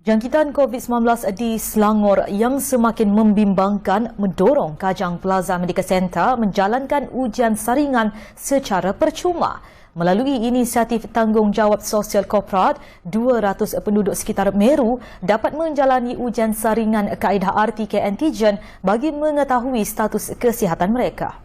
Jangkitan COVID-19 di Selangor yang semakin membimbangkan mendorong Kajang Plaza Medical Center menjalankan ujian saringan secara percuma. Melalui inisiatif tanggungjawab sosial korporat, 200 penduduk sekitar Meru dapat menjalani ujian saringan kaedah RT-PCR antigen bagi mengetahui status kesihatan mereka.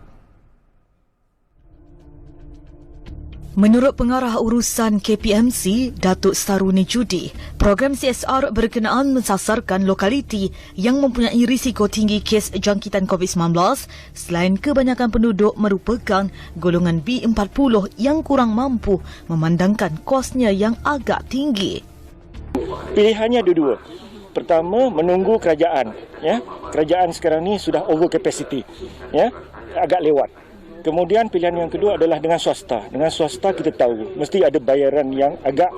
Menurut pengarah urusan KPMC, Datuk Saruni Judi, program CSR berkenaan mensasarkan lokaliti yang mempunyai risiko tinggi kes jangkitan COVID-19 selain kebanyakan penduduk merupakan golongan B40 yang kurang mampu memandangkan kosnya yang agak tinggi. Pilihannya dua-dua. Pertama, menunggu kerajaan. Kerajaan sekarang ni sudah over capacity. Agak lewat. Kemudian pilihan yang kedua adalah dengan swasta. Dengan swasta kita tahu mesti ada bayaran yang agak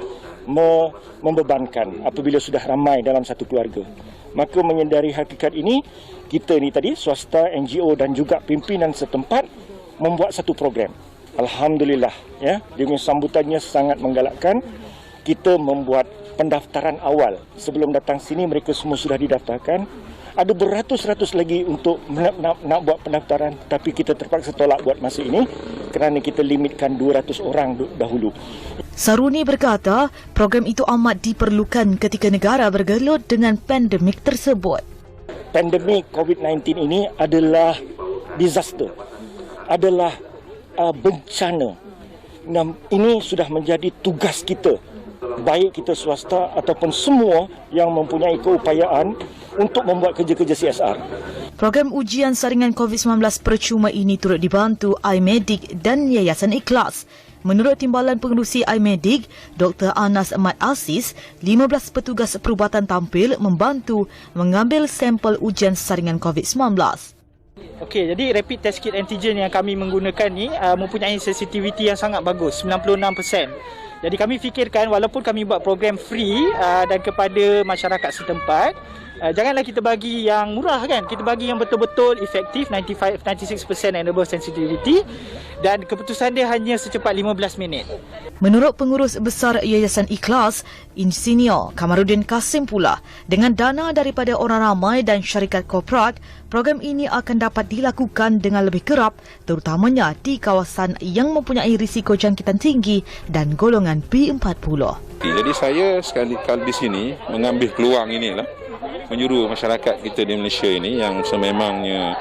membebankan apabila sudah ramai dalam satu keluarga. Maka menyedari hakikat ini, kita ni tadi swasta, NGO dan juga pimpinan setempat membuat satu program. Alhamdulillah, dengan sambutannya sangat menggalakkan. Kita membuat pendaftaran awal. Sebelum datang sini mereka semua sudah didaftarkan. Ada beratus-ratus lagi untuk nak buat pendaftaran, tapi kita terpaksa tolak buat masa ini kerana kita limitkan 200 orang dahulu. Saruni berkata, program itu amat diperlukan ketika negara bergelut dengan pandemik tersebut. Pandemik COVID-19 ini adalah disaster, adalah bencana. Dan ini sudah menjadi tugas kita, baik kita swasta ataupun semua yang mempunyai keupayaan untuk membuat kerja-kerja CSR. Program ujian saringan COVID-19 percuma ini turut dibantu iMedic dan Yayasan Ikhlas. Menurut Timbalan Pengerusi iMedic, Dr. Anas Ahmad Aziz, 15 petugas perubatan tampil membantu mengambil sampel ujian saringan COVID-19. Okey, jadi rapid test kit antigen yang kami menggunakan ni mempunyai sensitiviti yang sangat bagus, 96%. Jadi kami fikirkan walaupun kami buat program free dan kepada masyarakat setempat, janganlah kita bagi yang murah kan. Kita bagi yang betul-betul efektif, 96% and above sensitivity, dan keputusan dia hanya secepat 15 minit. Menurut Pengurus Besar Yayasan Ikhlas, Insinyur Kamarudin Kasim pula, dengan dana daripada orang ramai dan syarikat korporat, program ini akan dapat dilakukan dengan lebih kerap, terutamanya di kawasan yang mempunyai risiko jangkitan tinggi dan golongan B40. Jadi saya sekali-kali di sini mengambil peluang inilah, menyuruh masyarakat kita di Malaysia ini yang sememangnya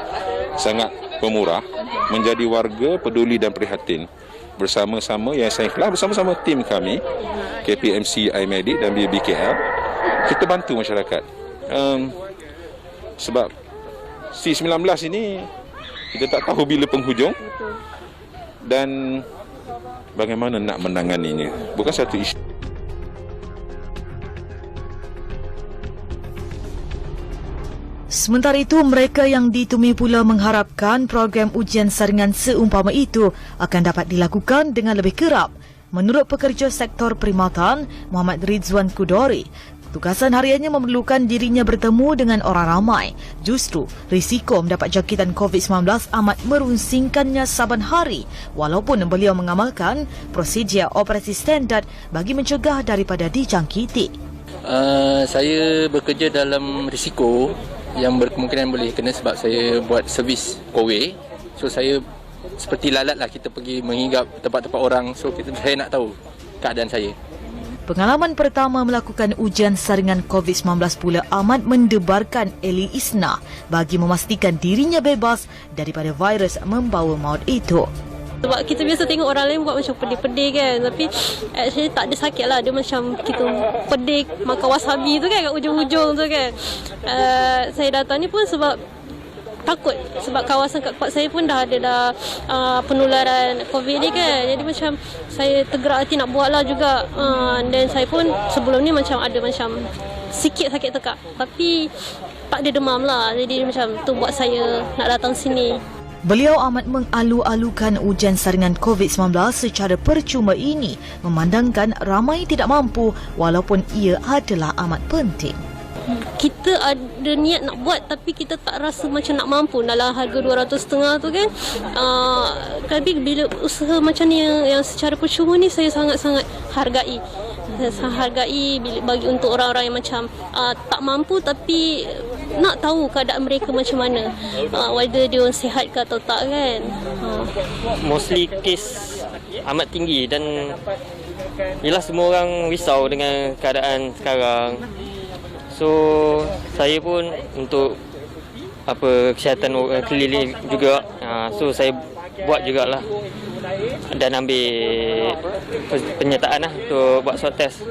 sangat pemurah menjadi warga peduli dan prihatin. Bersama-sama Yayasan Ikhlas, bersama-sama tim kami KPMC, iMedic dan BBKL, kita bantu masyarakat. Sebab C19 ini kita tak tahu bila penghujung dan bagaimana nak menanganinya. Bukan satu isu. Sementara itu, mereka yang ditemui pula mengharapkan program ujian saringan seumpama itu akan dapat dilakukan dengan lebih kerap. Menurut pekerja sektor perkhidmatan, Muhammad Rizwan Kudori, tugasan hariannya memerlukan dirinya bertemu dengan orang ramai. Justru, risiko mendapat jangkitan COVID-19 amat merunsingkannya saban hari walaupun beliau mengamalkan prosedur operasi standard bagi mencegah daripada dijangkiti. Saya bekerja dalam risiko yang berkemungkinan boleh kena sebab saya buat servis Kowe. So saya seperti lalat lah, kita pergi menghingap tempat-tempat orang. So saya nak tahu keadaan saya. Pengalaman pertama melakukan ujian saringan COVID-19 pula amat mendebarkan Eli Isna bagi memastikan dirinya bebas daripada virus membawa maut itu. Sebab kita biasa tengok orang lain buat macam pedih-pedih kan. Tapi actually tak ada sakit lah. Dia macam kita pedih makan wasabi tu kan kat hujung-hujung tu kan. Saya datang ni pun sebab takut. Sebab kawasan kat tempat saya pun dah ada penularan COVID ni kan. Jadi macam saya tergerak hati nak buat lah juga. Dan saya pun sebelum ni macam ada macam sikit sakit tekak. Tapi tak ada demam lah. Jadi macam tu buat saya nak datang sini. Beliau amat mengalu-alukan ujian saringan COVID-19 secara percuma ini memandangkan ramai tidak mampu walaupun ia adalah amat penting. Kita ada niat nak buat tapi kita tak rasa macam nak mampu dalam harga 200.5 tu kan. Tapi bila usaha macam ni yang secara percuma ni saya sangat-sangat hargai. Saya hargai bagi untuk orang-orang yang macam tak mampu tapi nak tahu keadaan mereka macam mana, whether dia sihat ke atau tak kan. Mostly kes amat tinggi dan yelah semua orang risau dengan keadaan sekarang. So saya pun untuk kesihatan orang keliling juga, so saya buat jugalah dan ambil penyertaan lah untuk buat swab test.